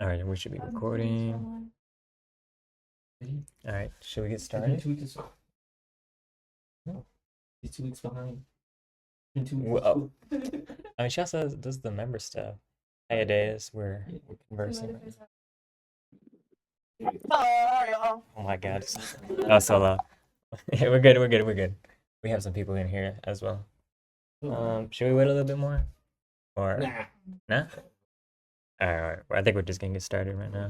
All right, we should be recording. All right, should we get started? 2 weeks. No, he's 2 weeks behind. 2 weeks. Well, I mean, she also does the member stuff. Hey, Adeus, we're conversing. Oh my God! Oh, so loud. Yeah, we're good. We're good. We're good. We have some people in here as well. Should we wait a little bit more, or nah? All right. I think we're just gonna get started right now.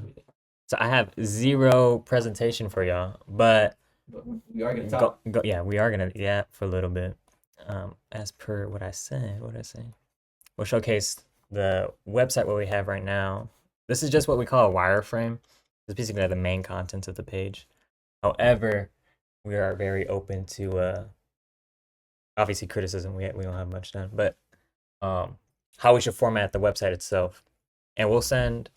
So I have zero presentation for y'all, but we are gonna talk. Yeah, we are gonna for a little bit. As per what I said, we'll showcase the website what we have right now. This is just what we call a wireframe. It's basically the main contents of the page. However, we are very open to obviously criticism. We don't have much done, but how we should format the website itself. And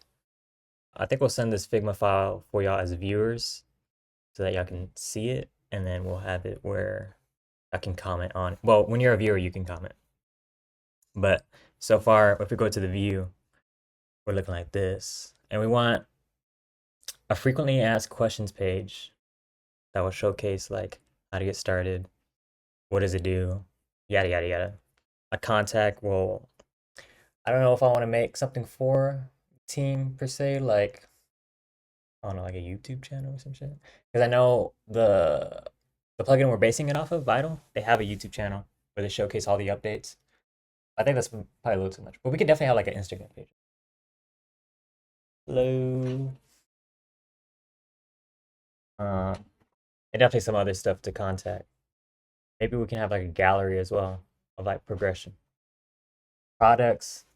I think we'll send this Figma file for y'all as viewers so that y'all can see it, and then we'll have it where I can comment on it. Well, when you're a viewer, you can comment. But so far, if we go to the view, we're looking like this. And we want a frequently asked questions page that will showcase like how to get started, what does it do, yada, yada, yada. A contact will, I don't know if I want to make something for team per se, like, I don't know, like a YouTube channel or some shit. Because I know the plugin we're basing it off of, Vital, they have a YouTube channel where they showcase all the updates. I think that's probably a little too much, but we could definitely have like an Instagram page. Hello. And definitely some other stuff to contact. Maybe we can have like a gallery as well of like progression. Products,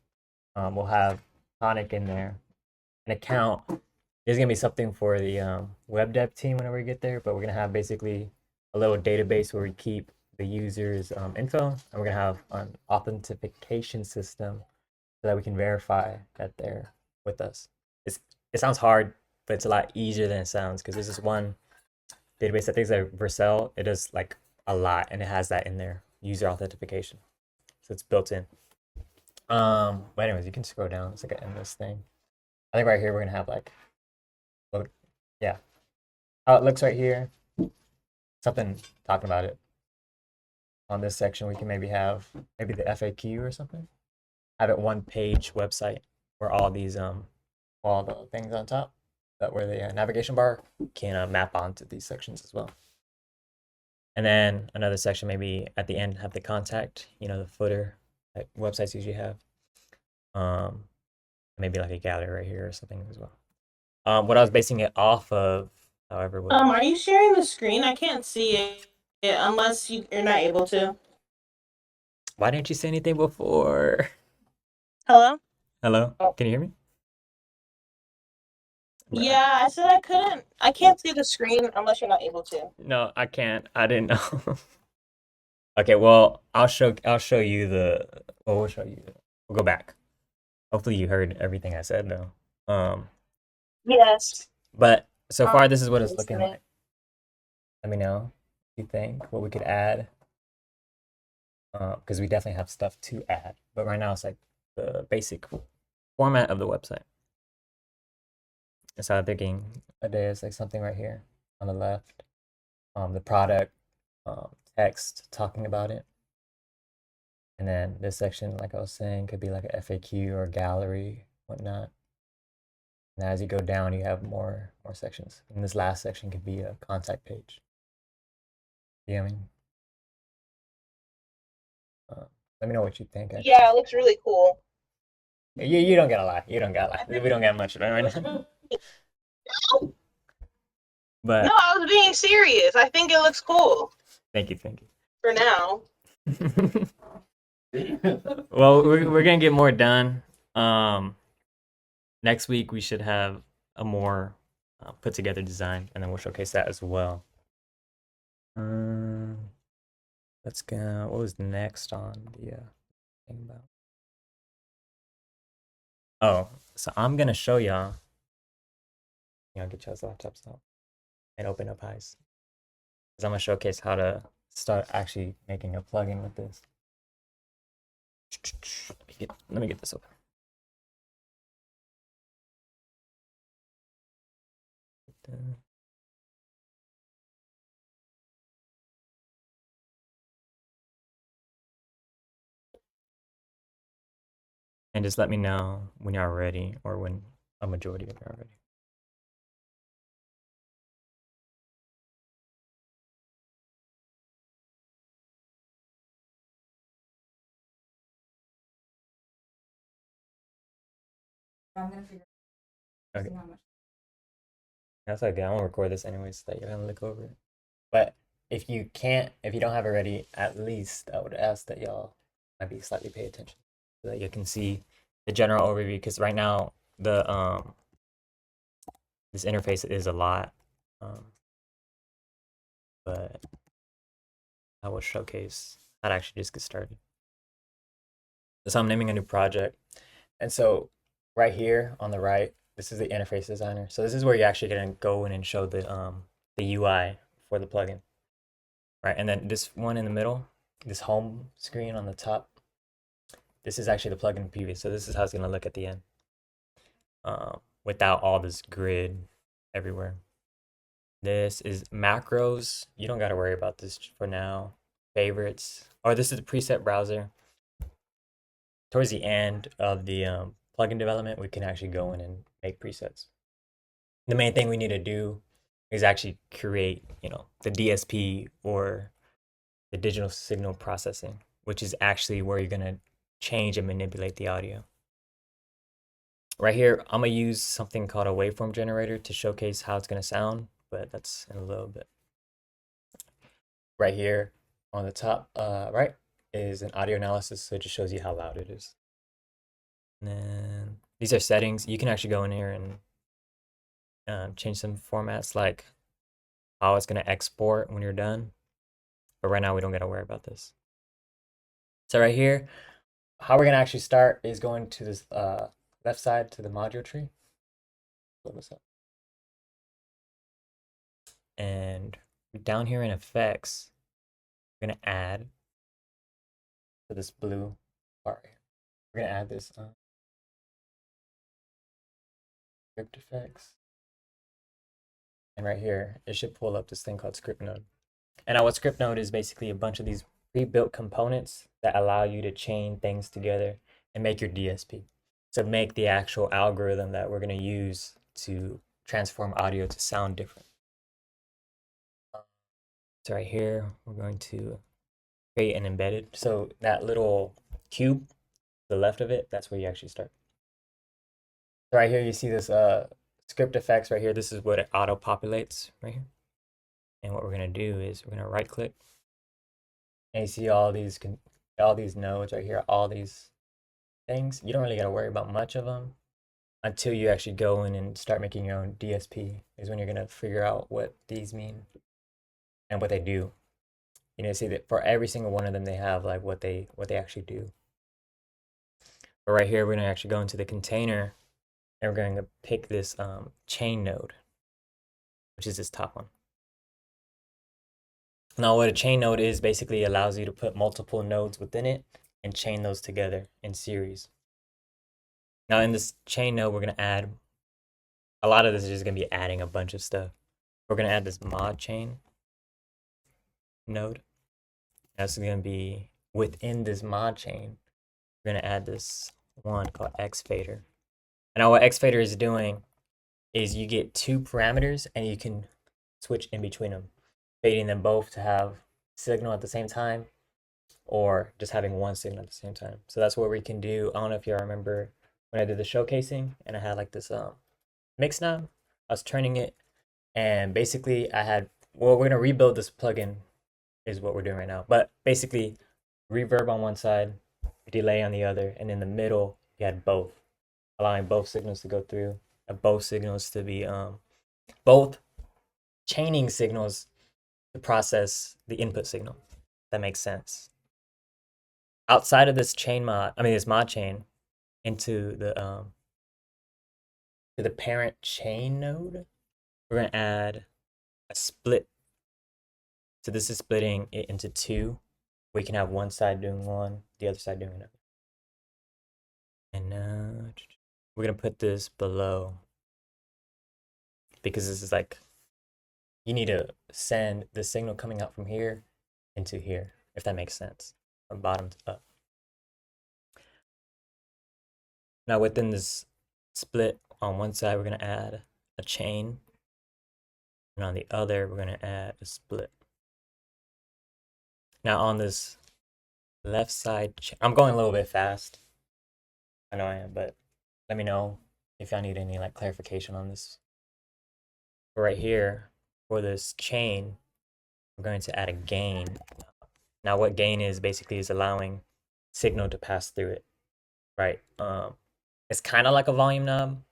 we'll have Tonic in there. An account, there's gonna be something for the web dev team whenever we get there, but we're gonna have basically a little database where we keep the user's info, and we're gonna have an authentication system so that we can verify that they're with us. It sounds hard, but it's a lot easier than it sounds because there's this one database that things like Vercel, it does like a lot, and it has that in there, user authentication. So it's built in. But anyways, you can scroll down. It's like an endless thing. I think right here we're gonna have like, look, yeah, how it looks right here. Something talking about it. On this section, we can maybe have maybe the FAQ or something. Have it one page website where all these all the things on top that where the navigation bar can map onto these sections as well. And then another section maybe at the end have the contact, the footer that websites usually have. Maybe like a gallery right here or something as well. What I was basing it off of, however, was are you sharing the screen? I can't see it unless you're not able to. why didn't you say anything before? Hello? Hello? Can you hear me? Yeah, I said I couldn't. I can't see the screen unless you're not able to. No, I can't. I didn't know. Okay, well, I'll show you we'll show you. We'll go back. Hopefully you heard everything I said though. Yes. But so far this is what it's looking like. Let me know what you think, what we could add. Because we definitely have stuff to add. But right now it's like the basic format of the website. And so I'm thinking there's like something right here on the left. The product, text talking about it. And then this section, like I was saying, could be like a FAQ or a gallery, whatnot. And as you go down, you have more sections. And this last section could be a contact page. You know what I mean? Let me know what you think. Actually. Yeah, it looks really cool. You don't gotta lie. You don't gotta lie. We don't got much right now. But no, I was being serious. I think it looks cool. Thank you. For now. Well, we're gonna get more done. Next week we should have a more put together design, and then we'll showcase that as well. Let's go. What was next on the thing about? Oh, so I'm gonna show y'all. Get y'all's laptops out and open up HISE, because I'm gonna showcase how to start actually making a plugin with this. Let me get this open. And just let me know when y'all ready, or when a majority of y'all are ready. I'm gonna figure Okay. see how much. That's okay. I'm gonna record this anyway so that you're gonna look over it. But if you can't, if you don't have it ready, at least I would ask that y'all maybe slightly pay attention so that you can see the general overview. Because right now the this interface is a lot, but I will showcase how to actually just get started. So I'm naming a new project, and so right here on the right, this is the interface designer. So this is where you're actually gonna go in and show the UI for the plugin, right? And then this one in the middle, this home screen on the top, this is actually the plugin preview. So this is how it's gonna look at the end, without all this grid everywhere. This is macros. You don't gotta worry about this for now. Favorites, or this is the preset browser. Towards the end of the plugin development, we can actually go in and make presets. The main thing we need to do is actually create, the DSP, or the digital signal processing, which is actually where you're gonna change and manipulate the audio. Right here, I'm gonna use something called a waveform generator to showcase how it's gonna sound, but that's in a little bit. Right here on the top right is an audio analysis, so it just shows you how loud it is. And then these are settings. You can actually go in here and change some formats, like how it's going to export when you're done. But right now we don't got to worry about this. So right here, how we're going to actually start is going to this left side to the module tree. Pull this up. And down here in effects, we're going to add to this blue part. We're going to add this script effects. And right here, it should pull up this thing called scriptnode. And now what scriptnode is basically a bunch of these pre-built components that allow you to chain things together and make your DSP. So make the actual algorithm that we're going to use to transform audio to sound different. So right here, we're going to create an embedded. So that little cube, the left of it, that's where you actually start. So right here, you see this script effects right here. This is what it auto populates right here. And what we're going to do is we're going to right click, and you see all these nodes right here, all these things. You don't really got to worry about much of them until you actually go in and start making your own DSP, is when you're going to figure out what these mean and what they do. See that for every single one of them, they have like what they actually do. But right here, we're going to actually go into the container, and we're going to pick this chain node, which is this top one. Now, what a chain node is, basically allows you to put multiple nodes within it and chain those together in series. Now, in this chain node, we're going to add, a lot of this is just going to be adding a bunch of stuff. We're going to add this mod chain node. That's going to be within this mod chain. We're going to add this one called X fader. And now what X fader is doing is you get two parameters and you can switch in between them, fading them both to have signal at the same time, or just having one signal at the same time. So that's what we can do. I don't know if y'all remember when I did the showcasing and I had like this mix knob. I was turning it, and basically I had, well, we're gonna rebuild this plugin is what we're doing right now. But basically reverb on one side, delay on the other, and in the middle you had both, allowing both signals to go through, and both signals to be both chaining signals to process the input signal. That makes sense. Outside of this this mod chain, into the parent chain node, we're gonna add a split. So this is splitting it into two. We can have one side doing one, the other side doing another. And we're gonna put this below because this is like, you need to send the signal coming out from here into here, if that makes sense, from bottom to up. Now within this split, on one side we're going to add a chain, and on the other we're going to add a split. Now on this left side, I'm going a little bit fast. I know I am, but let me know if y'all need any like clarification on this. But right here, for this chain, we're going to add a gain. Now what gain is basically is allowing signal to pass through it, right? It's kind of like a volume knob,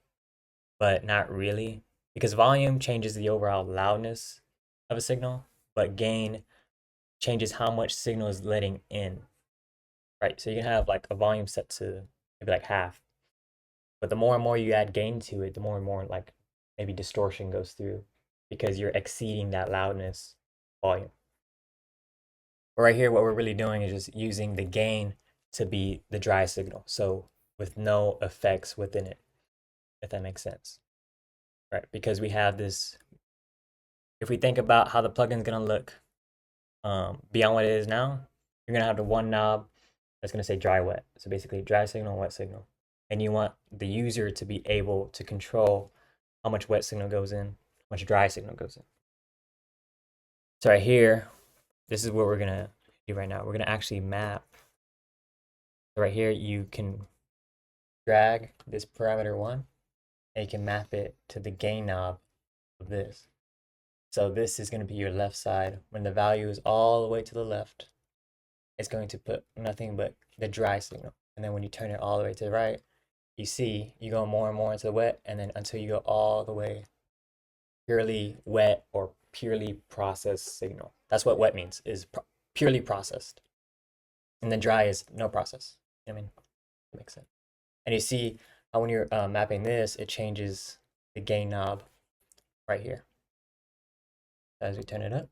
but not really, because volume changes the overall loudness of a signal, but gain changes how much signal is letting in, right? So you can have like a volume set to maybe like half, but the more and more you add gain to it, the more and more like maybe distortion goes through, because you're exceeding that loudness volume. But right here, what we're really doing is just using the gain to be the dry signal, so with no effects within it, if that makes sense, right? Because we have this, if we think about how the plugin is going to look beyond what it is now, you're going to have the one knob that's going to say dry wet, so basically dry signal, wet signal, and you want the user to be able to control how much wet signal goes in, how much dry signal goes in. So right here, this is what we're going to do right now. We're going to actually map. So right here, you can drag this parameter 1, and you can map it to the gain knob of this. So this is going to be your left side. When the value is all the way to the left, it's going to put nothing but the dry signal. And then when you turn it all the way to the right, you see you go more and more into the wet, and then until you go all the way purely wet or purely processed signal. That's what wet means, is purely processed. And then dry is no process. I mean, that makes sense. And you see how when you're mapping this, it changes the gain knob right here. As we turn it up,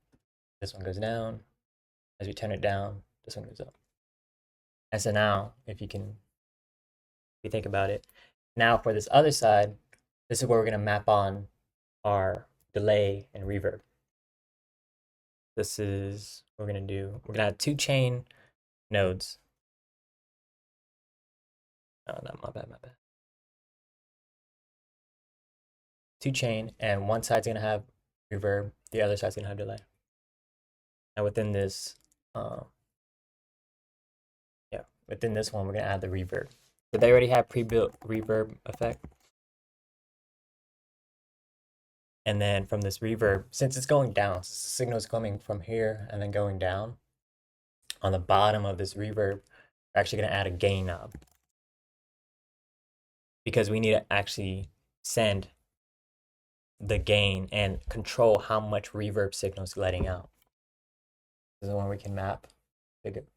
this one goes down. As we turn it down, this one goes up. And so now, if you think about it, now for this other side, this is where we're going to map on our delay and reverb. This is what we're going to do. We're going to have 2 chain nodes. Oh, no, my bad. 2 chain, and one side's going to have reverb, the other side's going to have delay. Now within this, within this one, we're going to add the reverb. So they already have pre-built reverb effect. And then from this reverb, since it's going down, since the signal is coming from here and then going down, on the bottom of this reverb, we're actually going to add a gain knob, because we need to actually send the gain and control how much reverb signal is letting out. This is the one we can map.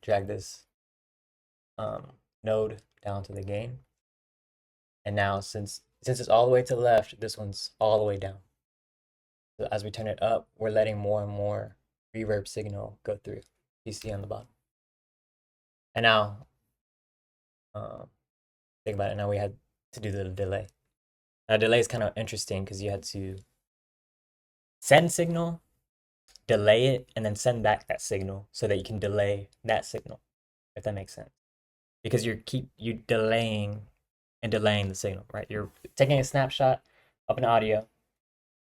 Drag this node down to the gain. And now since it's all the way to the left, this one's all the way down. So as we turn it up, we're letting more and more reverb signal go through. You see on the bottom. And now, think about it. Now we had to do the delay. Now delay is kind of interesting because you had to send signal, delay it, and then send back that signal so that you can delay that signal, if that makes sense. Because you delaying and delaying the signal, right? You're taking a snapshot of an audio,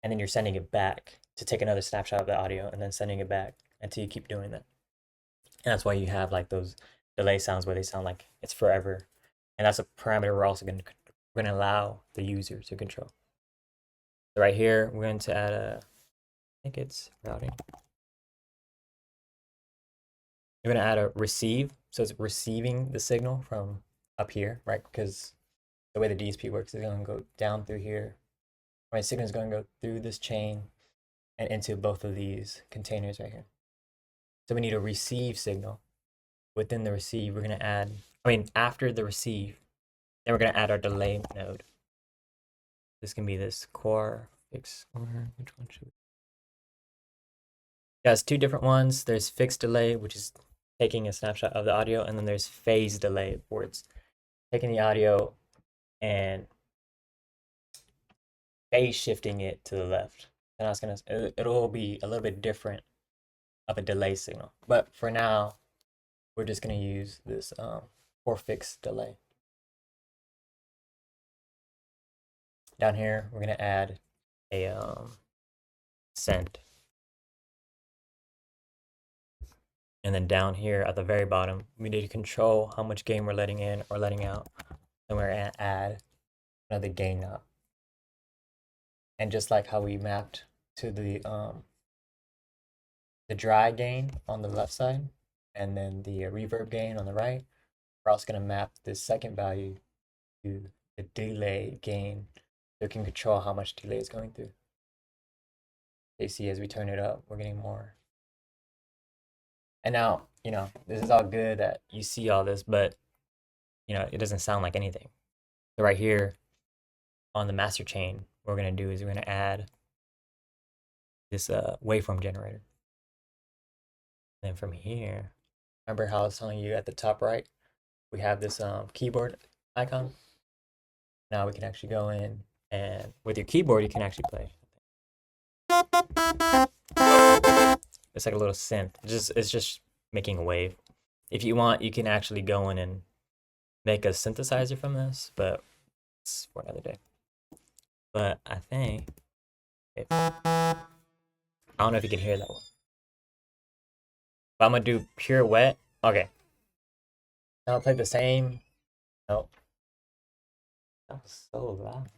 and then you're sending it back to take another snapshot of the audio, and then sending it back until you keep doing that. And that's why you have like those delay sounds where they sound like it's forever. And that's a parameter we're also going to allow the user to control. So right here, we're going to add I think it's routing. We're going to add a receive. So it's receiving the signal from up here, right? Because the way the DSP works is going to go down through here. My signal is going to go through this chain and into both of these containers right here. So we need a receive signal. Within the receive, we're going to add, after the receive, then we're going to add our delay node. This can be this core fix, or which one should we? There's 2 different ones. There's fixed delay, which is taking a snapshot of the audio, and then there's phase delay, where it's taking the audio and phase shifting it to the left. And I was gonna, it'll be a little bit different of a delay signal. But for now, we're just gonna use this fixed delay. Down here, we're gonna add a send. And then down here at the very bottom, we need to control how much gain we're letting in or letting out. And we're gonna add another gain knob. And just like how we mapped to the dry gain on the left side, and then the reverb gain on the right, we're also gonna map this second value to the delay gain, so we can control how much delay is going through. You see, as we turn it up, we're getting more. And now, you know, this is all good that you see all this, but you know, it doesn't sound like anything. So right here on the master chain, what we're gonna do is we're gonna add this waveform generator. And then from here, remember how I was telling you at the top right, we have this keyboard icon. Now we can actually go in, and with your keyboard, you can actually play. It's like a little synth. It's just making a wave. If you want, you can actually go in and make a synthesizer from this, but it's for another day. But I think, I don't know if you can hear that one. But I'm gonna do pure wet. Okay. I'll play the same. Nope. That was so loud.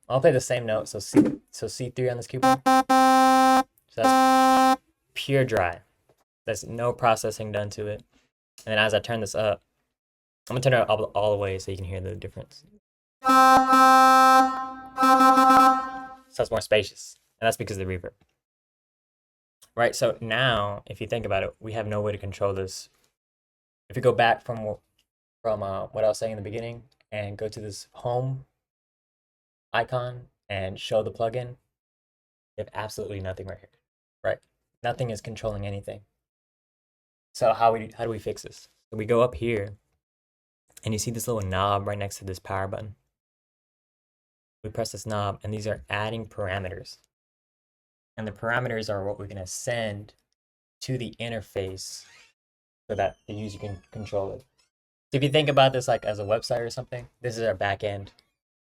I'll play the same note. So C3 on this keyboard. So that's pure dry. There's no processing done to it. And then as I turn this up, I'm gonna turn it up all the way so you can hear the difference. So it's more spacious, and that's because of the reverb. Right, so now, if you think about it, we have no way to control this. If you go back from what I was saying in the beginning and go to this home icon and show the plugin, you have absolutely nothing right here, right? Nothing is controlling anything. So how do we fix this? So we go up here, and you see this little knob right next to this power button. We press this knob, and these are adding parameters. And the parameters are what we're gonna send to the interface so that the user can control it. So if you think about this like as a website or something, this is our back end,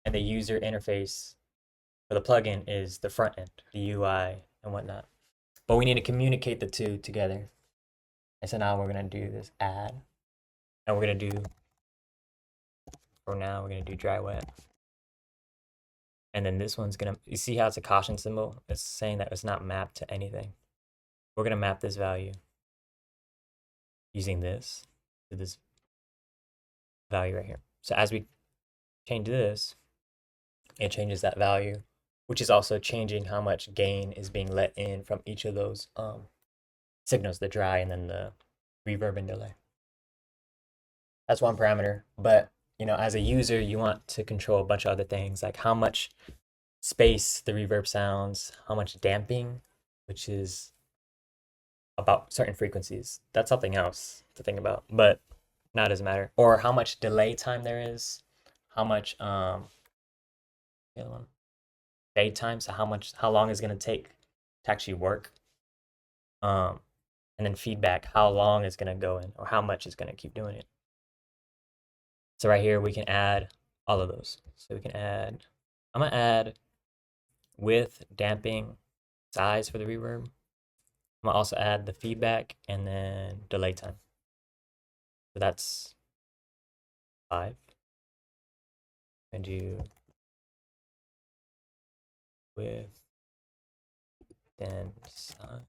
and the user interface for the plugin is the front end, the UI and whatnot. But we need to communicate the two together. And so now we're gonna do this add, and we're gonna do, for now, we're gonna do dry wet. And then this one's gonna, you see how it's a caution symbol? It's saying that it's not mapped to anything. We're gonna map this value using this to this value right here. So as we change this, it changes that value, which is also changing how much gain is being let in from each of those signals, the dry and then the reverb and delay. That's one parameter, but you know, as a user, you want to control a bunch of other things, like how much space the reverb sounds, how much damping, which is about certain frequencies. That's something else to think about, but not as matter. Or how much delay time there is, how much the other one, fade time, so how long is gonna take to actually work. And then feedback, how long is gonna go in, or how much is gonna keep doing it. So right here we can add all of those. So we can add, I'm gonna add width, damping, size for the reverb. I'm gonna also add the feedback and then delay time. So that's 5. And do width, then size,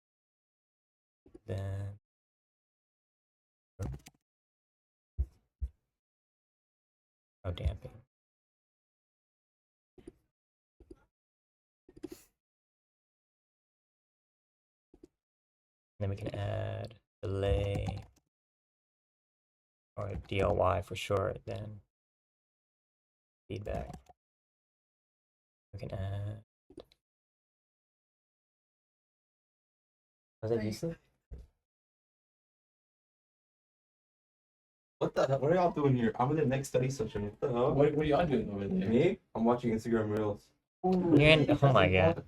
then damping. And then we can add delay, or DLY for short, then feedback. We can add, was that decent? What the hell? What are y'all doing here? I'm in the next study session. What the hell? What are y'all doing over there? Me? I'm watching Instagram Reels. You're in, oh my god.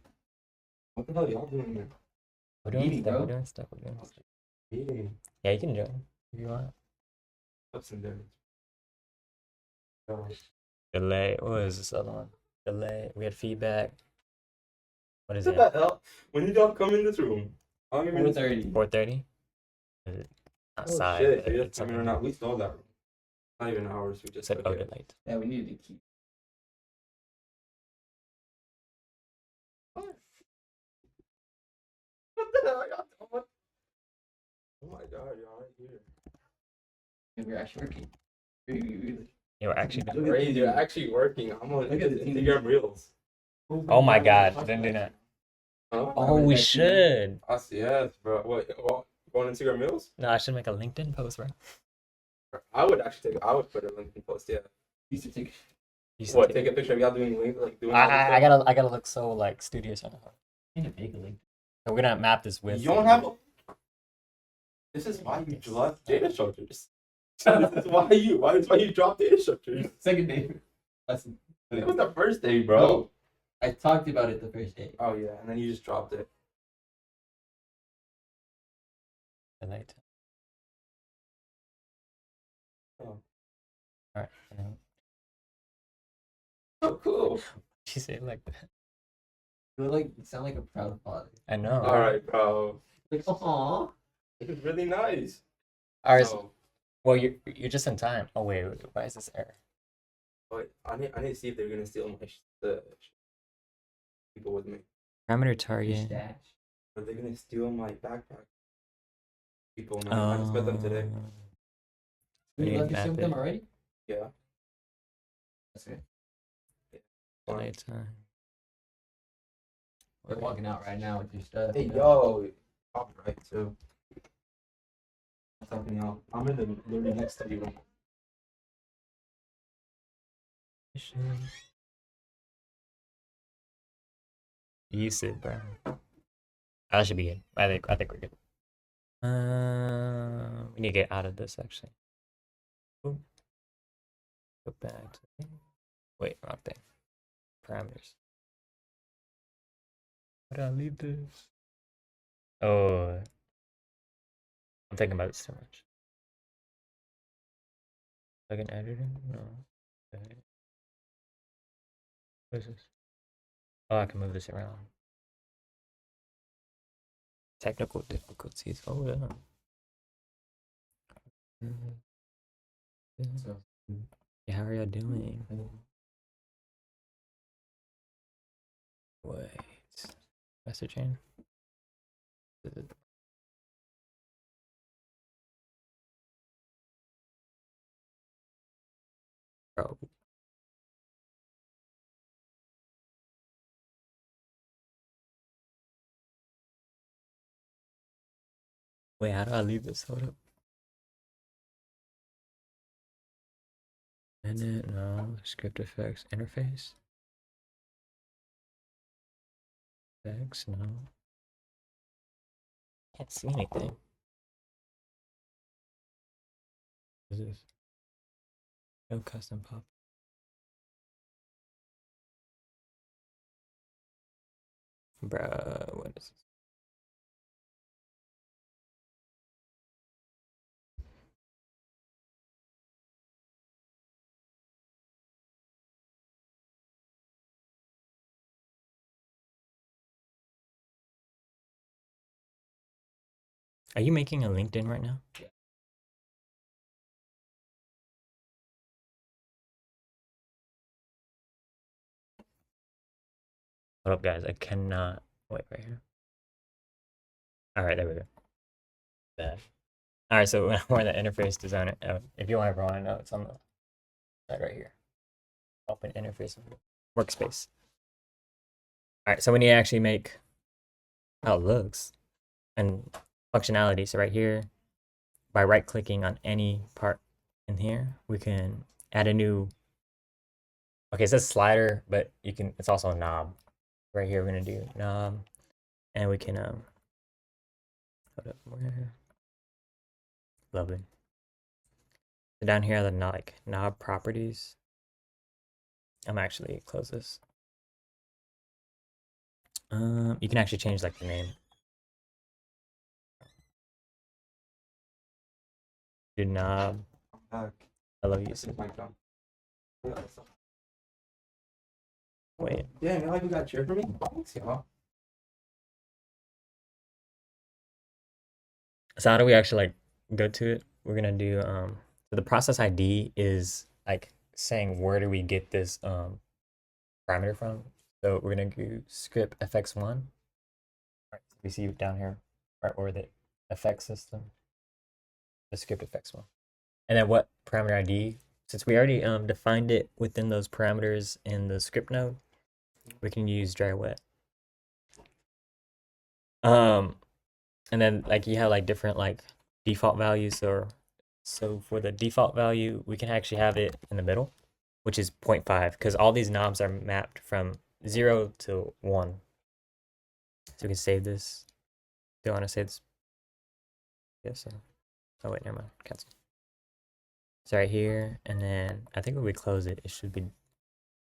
What the hell are y'all doing here? We're doing Eating, stuff, bro. we're doing stuff, we're doing stuff. Eating. Yeah, you can join if you want. What's in there? Delay. What is this other one? Delay. We had feedback. What is What it? the hell? When did y'all come in this room? 4:30. 4:30? Is it Oh outside? shit! but They it's just come in or something- not? We stole that room. Not even ours. We just Said took oh, it. delayed. Yeah, we needed to keep. What the hell are y'all doing? Oh my god, y'all right here. Yeah, we're actually working. Really. You were actually. Look at Crazy, the you're team. actually working. I'm on Look at the team. Instagram Reels. Oh my god! Didn't do that. Huh? Oh, we should. Yes, bro. What? Go on Instagram Reels? No, I should make a LinkedIn post, bro. I would actually take. I would put a LinkedIn post. Yeah. Used to take. You should What? Take a picture of y'all doing link, like doing. all this I stuff? gotta look so like studious right now. I need to make a link. So we're gonna map this with. You don't have. This is why you left data structures. This is why you. Why is why you dropped data structures? Second day. Lesson. It was the first day, bro. No. I talked about it the first day. Oh yeah, and then you just dropped it. Delete. Oh. Alright. Oh, cool. She said it like that. You sound like a proud father. I know. All right, bro. Like, aww. This is really nice. All right. Oh, Well, you're just in time. Oh wait, why is this error? but I need to see if they're gonna steal my the people with me. Parameter target. Stash. Are they gonna steal my backpack? People, man. I just met them today. You need left to your sim map with them it. already? Yeah. That's good. Delay time. We're walking out right now with your stuff. Hey, you know? yo. Copyright too. I'm talking y'all. I'm in the literally next study room. Use it, bro. That should be good. I think we're good. We need to get out of this actually. Ooh. Go back to wait, wrong thing. Parameters. Why did I leave this? Oh, I'm thinking about this too much. Like an editor? No. Okay. What is this? Oh, I can move this around. Technical difficulties. Oh, yeah. So, Yeah, how are y'all doing? Wait. Messaging? Bro. Wait, how do I leave this? Hold up. Edit, no. Script effects, interface. Effects, no. Can't see anything. What is this? No custom pop. Bruh, what is this? Are you making a LinkedIn right now? Yeah. Hold up, guys. I cannot. Wait, right here. All right, there we go. Bad. All right, so we're in the interface designer. If you want to know, it's on the side right here. Open interface workspace. All right, so we need to actually make how it looks and functionality. So right here, by right-clicking on any part in here, we can add a new. Okay, it says slider, but you can. It's also a knob. Right here, we're gonna do knob, and we can hold up, where? Lovely. So down here are the knob properties. I'm actually close this. You can actually change like the name. Do knob. Back. Hello This user. is my job. Wait. Yeah, you know how you got a chair for me? Thanks, y'all. So how do we actually like go to it? We're gonna do so the process ID is like saying where do we get this parameter from. So we're gonna do script fx1. Right, so we see down here, right, or the effect system, the script fx1. And then what parameter ID? Since we already defined it within those parameters in the script node, we can use dry wet. And then like you have like different like default values, or so for the default value we can actually have it in the middle, which is 0.5, because all these knobs are mapped from 0 to 1. So we can save this. Do I want to save this? Yes. Oh wait, never mind. Cancel. It's right here, and then I think when we close it, it should be,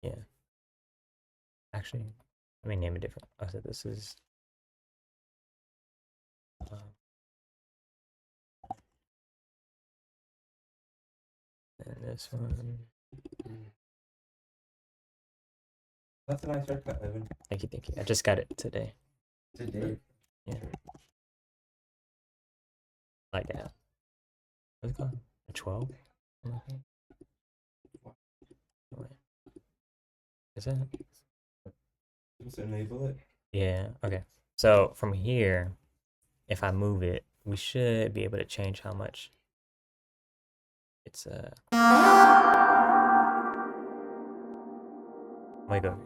yeah. Actually, let me name it different. I said this is. And this one. That's a nice haircut, Evan. Thank you, thank you. I just got it today. Today. Yeah. Like that. What's it called? A 12? Wait. Is that? Just enable it. Yeah, okay. So from here, if I move it, we should be able to change how much it's wait, go.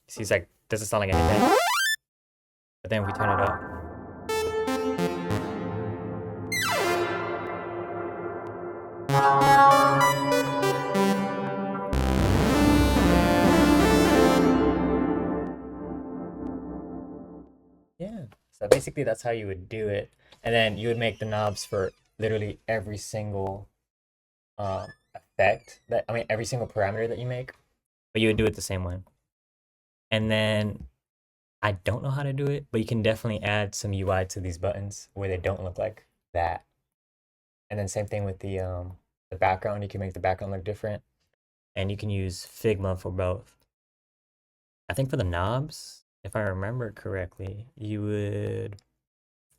See, it's like doesn't sound like anything. But then if we turn it up. Yeah. So basically that's how you would do it. And then you would make the knobs for literally every single effect that, I mean, every single parameter that you make, but you would do it the same way. And then I don't know how to do it, but you can definitely add some UI to these buttons where they don't look like that. And then same thing with the background. You can make the background look different, and you can use Figma for both. I think for the knobs, if I remember correctly, you would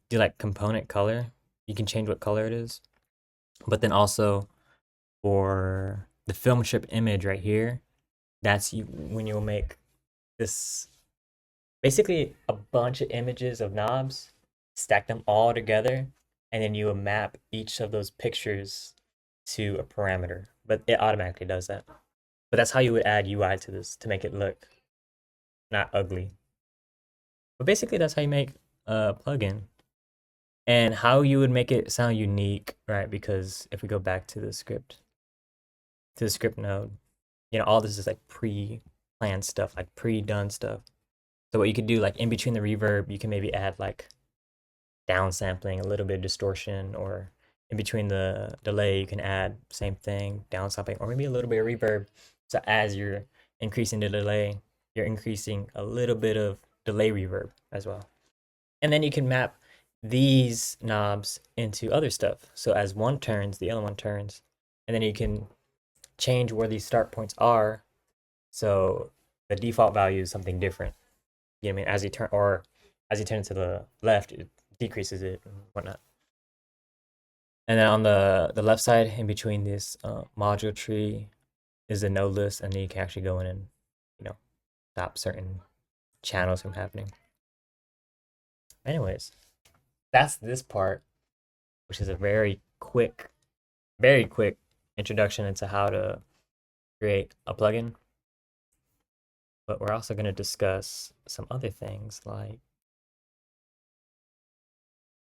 do like component color. You can change what color it is, but then also for the film strip image right here, that's you when you'll make this basically a bunch of images of knobs, stack them all together, and then you will map each of those pictures to a parameter. But it automatically does that. But that's how you would add UI to this to make it look not ugly. But basically that's how you make a plugin. And how you would make it sound unique, right? Because if we go back to the script node, all this is like pre-planned stuff, like pre-done stuff. So what you could do, like in between the reverb, you can maybe add like downsampling, a little bit of distortion, or in between the delay, you can add same thing, downsampling, or maybe a little bit of reverb. So as you're increasing the delay, you're increasing a little bit of delay reverb as well. And then you can map these knobs into other stuff. So as one turns, the other one turns, and then you can change where these start points are. So the default value is something different. You know what I mean? As you turn to the left, it decreases it and whatnot. And then on the left side, in between this module tree, is the node list, and then you can actually go in and stop certain channels from happening. Anyways, that's this part, which is a very quick introduction into how to create a plugin. But we're also going to discuss some other things like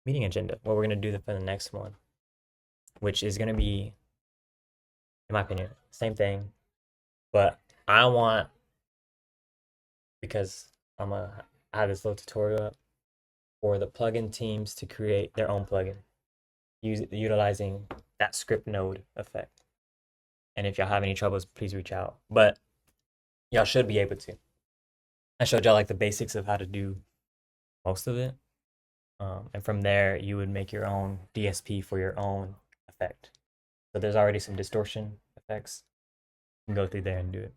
meeting agenda, what we're going to do for the next one, which is going to be, in my opinion, same thing, but I want because I have this little tutorial up for the plugin teams to create their own plugin utilizing that script node effect. And if y'all have any troubles, please reach out. But y'all should be able to. I showed y'all like the basics of how to do most of it. And from there, you would make your own DSP for your own effect. So there's already some distortion effects. You can go through there and do it.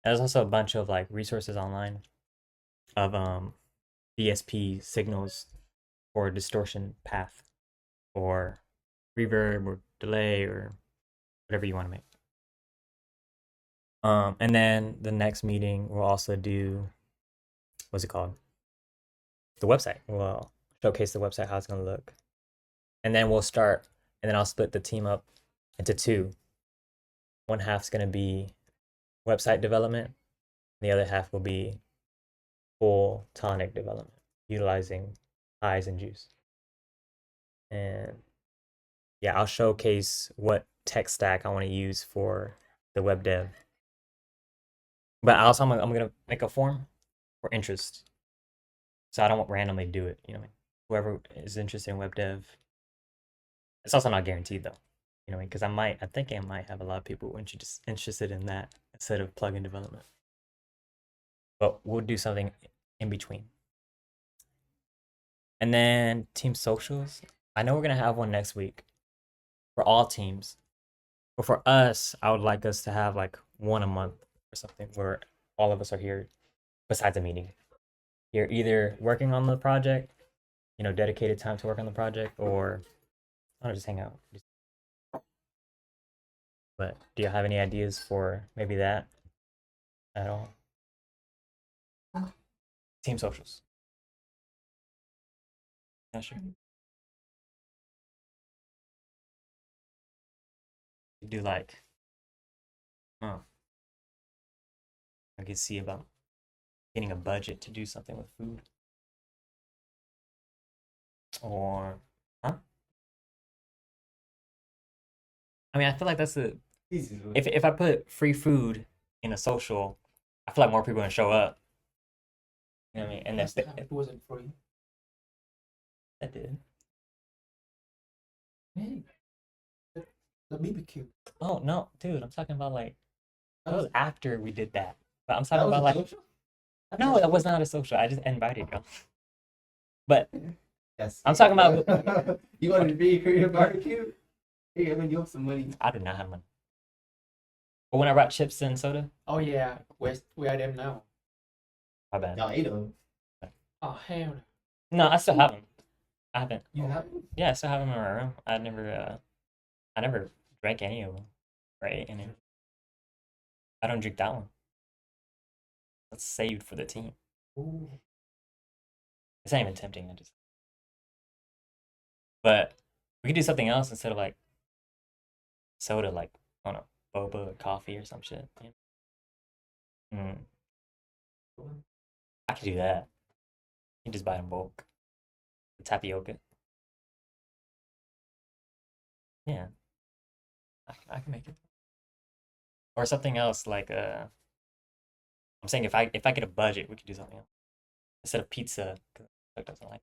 And there's also a bunch of like resources online of DSP signals or distortion path or reverb or delay or whatever you want to make. And then the next meeting we'll also do, what's it called? The website. We'll showcase the website, how it's going to look. And then we'll start, and then I'll split the team up into two. One half's going to be website development. The other half will be full Tonic development, utilizing HISE and Juice. And yeah, I'll showcase what tech stack I want to use for the web dev. But also, I'm gonna make a form for interest, so I don't randomly do it. You know, whoever is interested in web dev. It's also not guaranteed though. You know, because I think I might have a lot of people interested in that instead of plugin development. But we'll do something in between. And then team socials. I know we're gonna have one next week for all teams. But for us, I would like us to have like one a month or something where all of us are here besides a meeting. You're either working on the project, you know, dedicated time to work on the project, or I don't know, just hang out. But do you have any ideas for maybe that at all? Team socials. Not sure. You do like, oh, I could see about getting a budget to do something with food. Or, huh? I mean, I feel like that's the, if I put free food in a social, I feel like more people are gonna show up. You know what I mean? And that's it wasn't free. that did. Hey, the BBQ. Oh no, dude, I'm talking about like that was after we did that. But I'm That talking was about a like social? no, that was not a social. I just invited y'all. But Yes. I'm talking about You wanted to be a Korean barbecue? Hey, I'm gonna give up some money. I did not have money. But when I brought chips and soda, Oh yeah, where are them now? my bad. Y'all ate them. Oh hell No, I still have them. I haven't. You have them? Yeah, I still have them in my room. I never drank any of them, right? And I don't drink that one. That's saved for the team. Ooh. It's not even tempting. But we could do something else instead of like soda, like I don't know, boba or coffee or some shit. Mm. I could do that. You can just buy it in bulk. The tapioca. Yeah, I can make it. Or something else like I'm saying if I get a budget, we could do something else instead of pizza. 'Cause Doug doesn't like.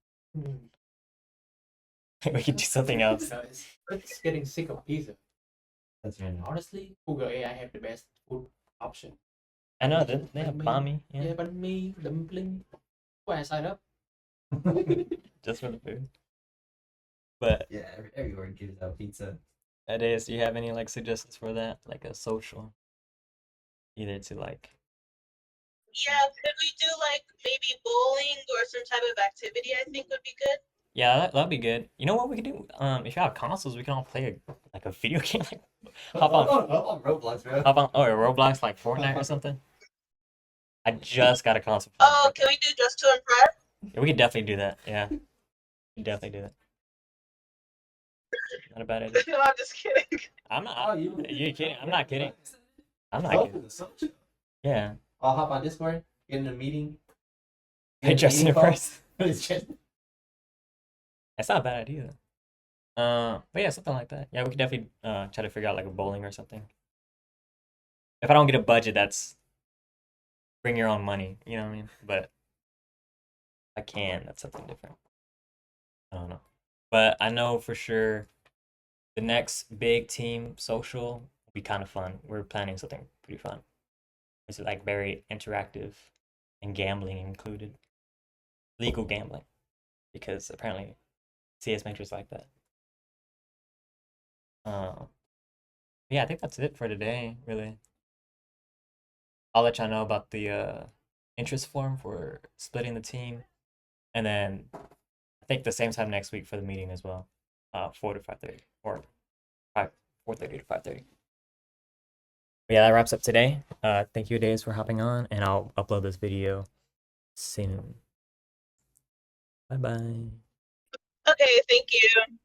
We could do something else. It's getting sick of pizza. That's right. Honestly, Google AI have the best food option. I know they have banh Yeah, yeah, banh mi, dumpling. Why I sign up? just for the food. But Yeah, everywhere gives out pizza. that is, do you have any like suggestions for that, like a social, either to like Yeah, could we do like maybe bowling or some type of activity? I think would be good. yeah, that'd be good. You know what we could do? If you have consoles, we can all play like a video game, like hop on Roblox, bro. Roblox, like Fortnite or something. I just got a console. for Oh, my can we do just to impress? birthday. Yeah, we could definitely do that. Yeah, we could definitely do that. Not a bad idea. No, I'm just kidding. I'm not. Oh, you kidding? I'm not kidding. I'm not kidding. Social. Yeah. I'll hop on Discord, get in a meeting. Hey, Justin, first. It's just That's not a bad idea. But yeah, something like that. Yeah, we could definitely try to figure out like a bowling or something. If I don't get a budget, that's bring your own money. You know what I mean? But I can. That's something different. I don't know. But I know for sure the next big team social will be kind of fun. We're planning something pretty fun. It's like very interactive and gambling included. Legal gambling. Because apparently CS majors like that. Yeah, I think that's it for today, really. I'll let y'all know about the interest form for splitting the team. And then I think the same time next week for the meeting as well. 4 to 5:30 or 4:30 to 5:30. Yeah, that wraps up today. Thank you, Days, for hopping on, and I'll upload this video soon. Bye bye. Okay, thank you.